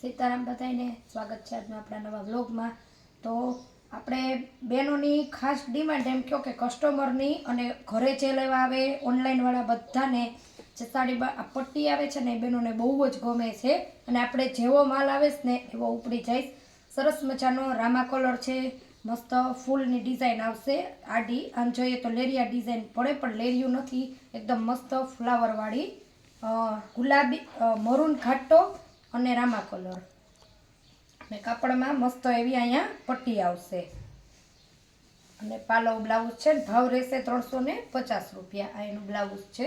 સીતારામ બધાને સ્વાગત છે આજના આપણા નવા વ્લોગમાં। તો આપણે બહેનોની ખાસ ડિમાન્ડ એમ કહો કે કસ્ટમરની અને ઘરે જે લેવા આવે ઓનલાઈનવાળા બધાને જે સાડી પટ્ટી આવે છે ને એ બહેનોને બહુ જ ગમે છે અને આપણે જેવો માલ આવે છે ને એવો ઉપડી જાય। સરસ મજાનો રામા કલર છે, મસ્ત ફૂલની ડિઝાઇન આવશે આડી, આમ જોઈએ તો લેરિયા ડિઝાઇન પડે પણ લેરિયું નથી, એકદમ મસ્ત ફ્લાવરવાળી ગુલાબી મરૂન ઘાટો અને રામા કલર ને કાપડમાં મસ્ત એવી અહીંયા પટ્ટી આવશે અને પાલવ બ્લાઉઝ છે ને ભાવ રહેશે 350 રૂપિયા। આ એનું બ્લાઉઝ છે,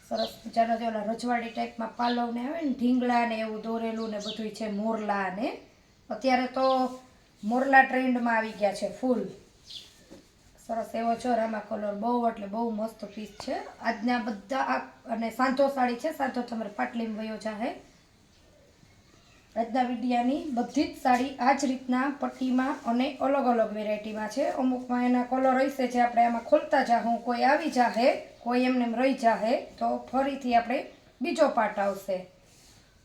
સરસ મજાનો જે ઓલા રજવાડી ટાઈપમાં પાલવ ને આવે ને ઢીંગલા ને એવું દોરેલું ને બધું છે, મોરલા ને અત્યારે તો મોરલા ટ્રેન્ડમાં આવી ગયા છે ફૂલ સરસ એવો છે રામા કલર, બહુ એટલે બહુ મસ્ત પીસ છે આજના બધા। અને સાંધો સાડી છે, સાંધો તમારે પાટલીમાં વયો જાહે। આજના વિડિયાની બધી જ સાડી આ જ રીતના પટ્ટીમાં અને અલગ અલગ વેરાયટીમાં છે। અમુકમાં એના કલર હશે જે આપણે આમાં ખોલતા જાહું, કોઈ આવી જાહે, કોઈ એમને રહી જાહે તો ફરીથી આપણે બીજો પાર્ટ આવશે।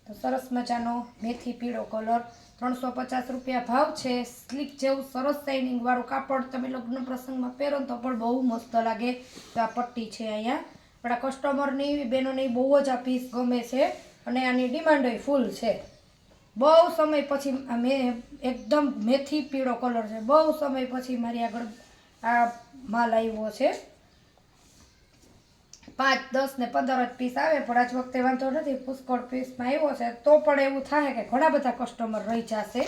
તો સરસ મજાનો મેથી પીળો કલર, 350 રૂપિયા ભાવ છે। સ્લીક જેવું સરસ શાઇનિંગ વાળું કાપડ, તમે લગ્ન પ્રસંગમાં પહેરો તો પણ બહુ મસ્ત લાગે। તો આ પટ્ટી છે અહીંયા આપણા કસ્ટમરની બહેનોની બહુ જ આ પીસ ગમે છે અને આની ડિમાન્ડ ફૂલ છે। બહુ સમય પછી મેં એકદમ મેથી પીળો કલર છે, બહુ સમય પછી મારી આગળ આ માલ આવ્યો છે। 5, 10 ને 15 જ પીસ આવે પણ આજ વખતે વાંધો નથી, પુષ્કળ પીસમાં આવ્યો છે તો પણ એવું થાય કે ઘણા બધા કસ્ટમર રહી જશે।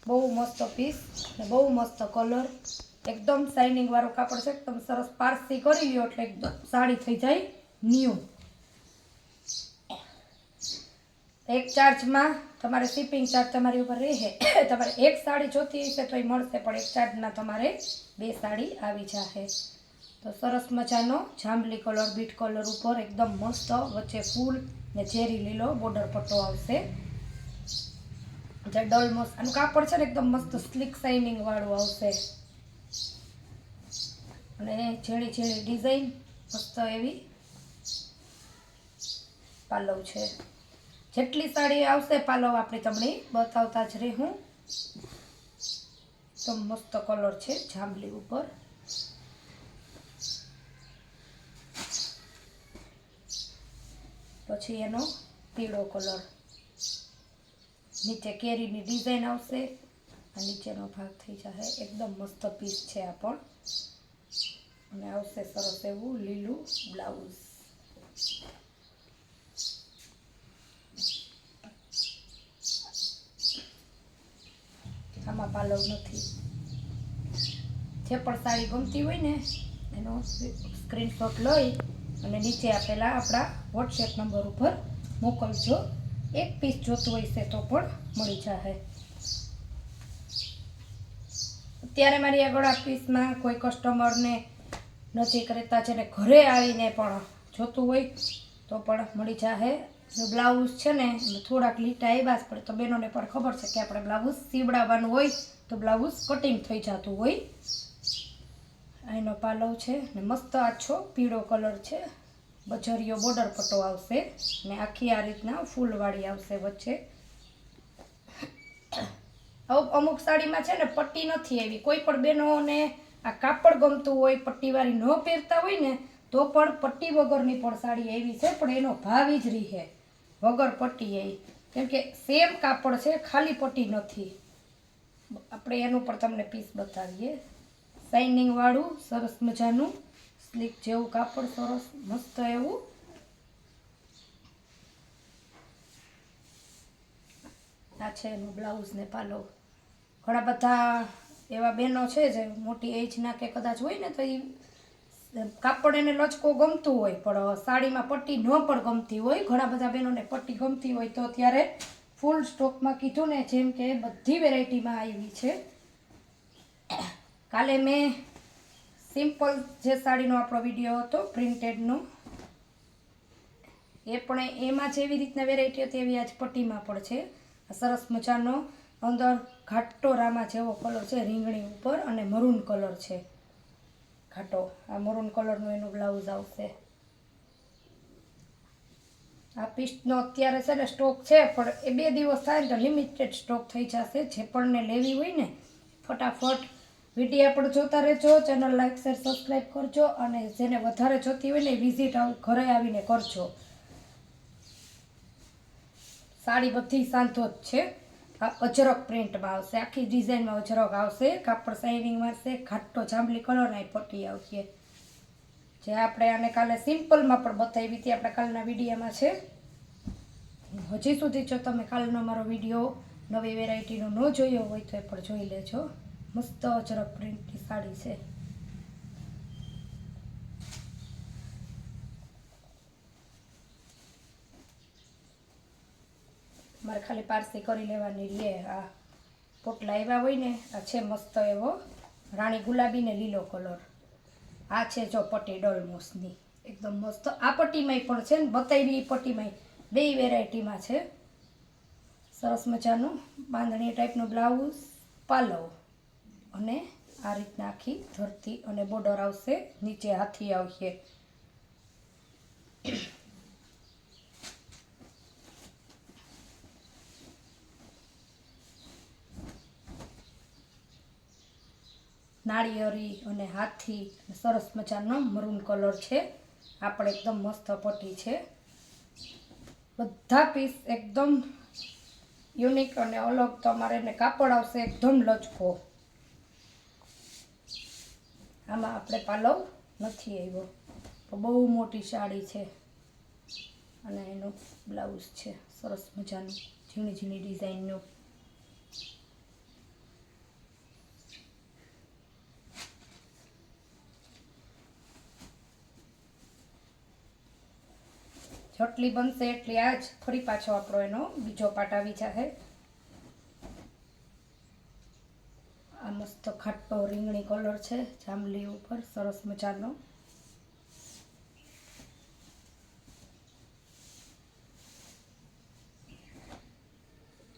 બહુ મસ્ત પીસ ને બહુ મસ્ત કલર, એકદમ શાઇનિંગ વાળું કાપડ છે, એકદમ સરસ પારસી કરી લ્યો એટલે એકદમ સાડી થઈ જાય ન્યૂ। એક ચાર્જમાં તમારે શિપિંગ ચાર્જ તમારી ઉપર રહે। તમારે એક સાડી જોતી હશે તો એ મળશે પણ એક ચાર્જમાં તમારે 2 સાડી આવી જશે। તો સરસ મજાનો જાંબલી કલર, બીટ કલર ઉપર એકદમ મસ્ત વચ્ચે ફૂલ ને ઝેરી લીલો બોર્ડર પટ્ટો આવશે। જે ડલ મસ્ત આનું કાપડ છે ને એકદમ મસ્ત સ્લીક શાઇનિંગ વાળું આવશે અને ઝીણી ઝીણી ડિઝાઇન મસ્ત એવી પાલવ છે। જેટલી સાડી આવશે પાલવ આપણે તમને બતાવતા જ રહું। તો મસ્ત કલર છે જાંબલી ઉપર, પછી એનો પીળો કલર, નીચે કેરીની ડિઝાઇન આવશે, આ નીચેનો ભાગ થઈ જશે, એકદમ મસ્ત પીસ છે આ પણ અને આવશે સરસ એવું લીલું બ્લાઉઝ। આમાં પાલવ નથી। જે પણ સાડી ગમતી હોય ને એનો સ્ક્રીનશોટ લઈ અને નીચે આપેલા આપણા વોટ્સએપ નંબર ઉપર મોકલજો। એક પીસ જોતું હોય છે તો પણ મળી જશે। અત્યારે મારી આગળ આ પીસમાં કોઈ કસ્ટમરને નજીક રહેતા છે ને ઘરે આવીને પણ જોતું હોય તો પણ મળી જશે। જો બ્લાઉઝ છે ને થોડાક લીટા આવ્યા પડે તો બહેનોને પણ ખબર છે કે આપણે બ્લાઉઝ સીવડાવવાનું હોય તો બ્લાઉઝ કટિંગ થઈ જતું હોય। એનો પાલવ છે ને મસ્ત આછો પીળો કલર છે, બજરીયો બોર્ડર પટ્ટો આવશે ને આખી આ રીતના ફૂલવાળી આવશે વચ્ચે। અમુક સાડીમાં છે ને પટ્ટી નથી આવી, કોઈ પણ બહેનોને આ કાપડ ગમતું હોય, પટ્ટીવાળી ન પહેરતા હોય ને તો પણ પટ્ટી વગરની પણ સાડી આવી છે પણ એનો ભાવ જ રહે વગર પટ્ટી આવી, કેમ કે સેમ કાપડ છે, ખાલી પટ્ટી નથી। આપણે એનું પણ તમને પીસ બતાવીએ, શાઇનિંગ વાળું સરસ મજાનું સ્લીક જેવું કાપડ, સરસ મસ્ત એવું। આ છે એનું બ્લાઉઝ ને પાલવ। ઘણા બધા એવા બહેનો છે જે મોટી એજના કે કદાચ હોય ને તો એ કાપડ એને લચકો ગમતું હોય પણ સાડીમાં પટ્ટી ન પણ ગમતી હોય, ઘણા બધા બહેનોને પટ્ટી ગમતી હોય તો ત્યારે ફૂલ સ્ટોકમાં કીધું ને જેમ કે બધી વેરાયટીમાં આવી છે। કાલે મેં સિમ્પલ જે સાડીનો આપણો વિડીયો હતો પ્રિન્ટેડનો, એ પણ એમાં જેવી રીતના વેરાયટી હતી એવી આજ પટ્ટીમાં પણ છે। સરસ મજાનો અંદર ઘાટો રામા જેવો કલર છે રીંગણી ઉપર અને મરૂન કલર છે ઘાટો, આ મરૂન કલરનું એનું બ્લાઉઝ આવશે। આ પીસનો અત્યારે છે ને સ્ટોક છે, પણ એ 2 દિવસ થાય ને તો લિમિટેડ સ્ટોક થઈ જશે. જે પણને લેવી હોય ને ફટાફટ વિડીયો પણ જોતા રહેજો, ચેનલ લાઈક શેર સબસ્ક્રાઈબ કરજો, અને જેને વધારે જોતી હોય ને એ વિઝિટ ઘરે આવીને કરજો. સાડી બધી સાંધો જ છે. આ અજરક પ્રિન્ટમાં આવશે, આખી ડિઝાઇનમાં અજરક આવશે, કાપડ શાઇનિંગ મારશે, ઘાટો જાંબલી કલર પટ્ટી આવશે. જે આપણે આને કાલે સિમ્પલમાં પણ બતાવી હતી આપણા કાલના વિડીયોમાં છે. હજી સુધી જો તમે કાલનો મારો વિડીયો નવી વેરાયટીનો ન જોયો હોય તો એ પણ જોઈ લેજો. મસ્ત અજરક પ્રિન્ટની સાડી છે. મારે ખાલી પારસી કરી લેવાની રે. આ પોટલા આવ્યા હોય ને, આ છે મસ્ત એવો રાણી ગુલાબી ને લીલો કલર. આ છે જો પટ્ટી ડોલમોસની એકદમ મસ્ત. આ પટ્ટીમાંય પણ છે ને, બતાવી પટ્ટીમાંય 2 વેરાયટીમાં છે. સરસ મજાનું બાંધણી ટાઈપનું બ્લાઉઝ, પાલવ, અને આ રીતના આખી ધરતી અને બોર્ડર આવશે, નીચે હાથી આવશે. નાળિયેરી અને હાથી, સરસ મજાનો મરૂન કલર છે. આ પણ એકદમ મસ્ત પટ્ટી છે. બધા પીસ એકદમ યુનિક અને અલગ. તમારે એને કાપડ આવશે એકદમ લચકો. આમાં આપણે પાલવ નથી આવ્યો, બહુ મોટી સાડી છે. અને એનું બ્લાઉઝ છે સરસ મજાનું ઝીણી ઝીણી ડિઝાઇનનું. જેટલી બનશે એટલી આજ ફરી પાછો આપણો એનો બીજો પાર્ટ આવી જશે. આ મસ્ત ખાટો રીંગણી કલર છે, જાંબલી ઉપર સરસ મજાનો.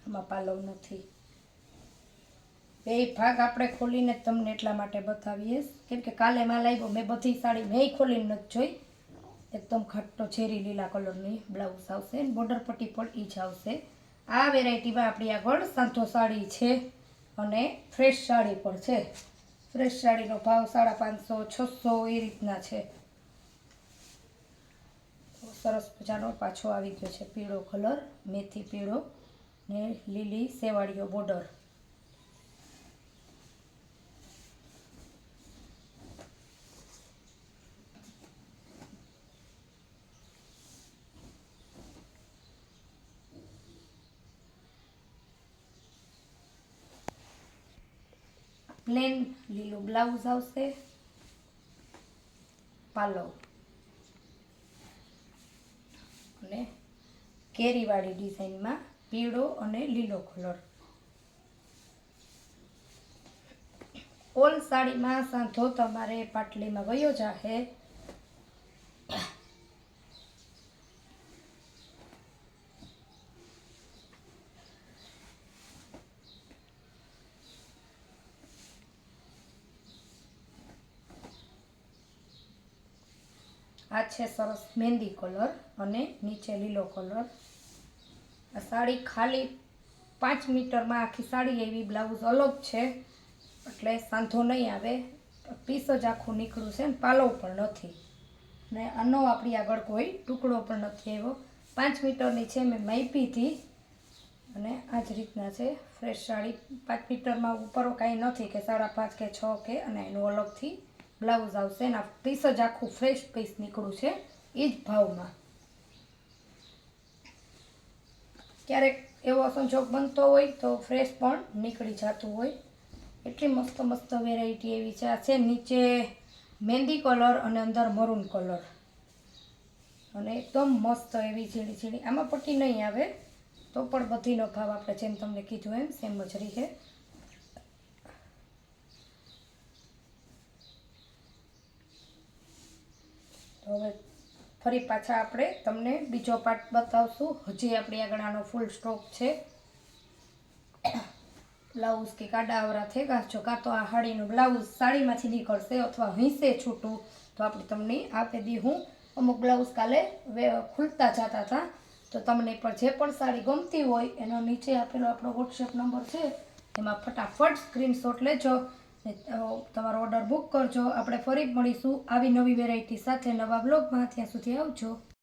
આમાં પાલવ નથી. 2 ભાગ આપણે ખોલીને તમને એટલા માટે બતાવીએ કેમ કે કાલે માલ આવ્યો, મેં બધી સાડી મેં ખોલીને નથી જોઈ. એકદમ ખાટો ચેરી લીલા કલરની બ્લાઉઝ આવશે, બોર્ડર પટ્ટી પણ ઈ જ આવશે. આ વેરાયટીમાં આપણી આગળ સાંધો સાડી છે અને ફ્રેશ સાડી પણ છે. ફ્રેશ સાડીનો ભાવ 550, 600 એ રીતના છે. સરસ મજાનો પાછો આવી ગયો છે પીળો કલર, મેથી પીળો ને લીલી સેવાળીઓ બોર્ડર. પ્લેન લીલું બ્લાઉઝ આવશે, પાલવ અને કેરીવાળી ડિઝાઇનમાં પીળો અને લીલો કલર. ઓલ સાડીમાં સાંધો તમારે પાટલીમાં વયો જાહે. આ છે સરસ મહેંદી કલર અને નીચે લીલો કલર. આ સાડી ખાલી 5 મીટરમાં આખી સાડી એવી, બ્લાઉઝ અલગ છે એટલે સાંધો નહીં આવે. પીસ જ આખું નીકળ્યું છે ને પાલવ પણ નથી, ને આનો આપણી આગળ કોઈ ટુકડો પણ નથી આવ્યો. 5 મીટરની છે, મેં માપી હતી. અને આ જ રીતના છે ફ્રેશ સાડી. 5 મીટરમાં ઉપર કાંઈ નથી કે 5.5 કે 6 કે, અને એનું અલગથી બ્લાઉઝ આવશે. એના પીસ જ આખું ફ્રેશ પીસ નીકળ્યું છે એ જ ભાવમાં. ક્યારેક એવો સંજોગ બનતો હોય તો ફ્રેશ પણ નીકળી જતું હોય. એટલી મસ્ત મસ્ત વેરાયટી એવી છે. આ છે નીચે મહેંદી કલર અને અંદર મરૂન કલર, અને એકદમ મસ્ત એવી ઝીણી ઝીણી. આમાં પટ્ટી નહીં આવે તો પણ બધીનો ભાવ આપણે જેમ તમને કીધું એમ સેમ જ રહે. તો હવે ફરી પાછા આપણે તમને બીજો પાર્ટ બતાવશું. હજી આપણી આગળ આનો ફૂલ સ્ટોક છે. બ્લાઉઝ કે કાડાવરા થઈ ગયા છો, કાં તો આ સાડીનું બ્લાઉઝ સાડીમાંથી નીકળશે અથવા હિંસે છૂટું તો આપણે તમને આપી દી. હું અમુક બ્લાઉઝ કાલે ખુલતા જતા હતા તો તમને પણ જે પણ સાડી ગમતી હોય એનો નીચે આપેલો આપણો વોટ્સએપ નંબર છે, એમાં ફટાફટ સ્ક્રીનશોટ લેજો ને તમારો ઓર્ડર બુક કરજો. આપણે ફરી મળીશું આવી નવી વેરાયટી સાથે નવા બ્લોગમાં. ત્યાં સુધી આવજો.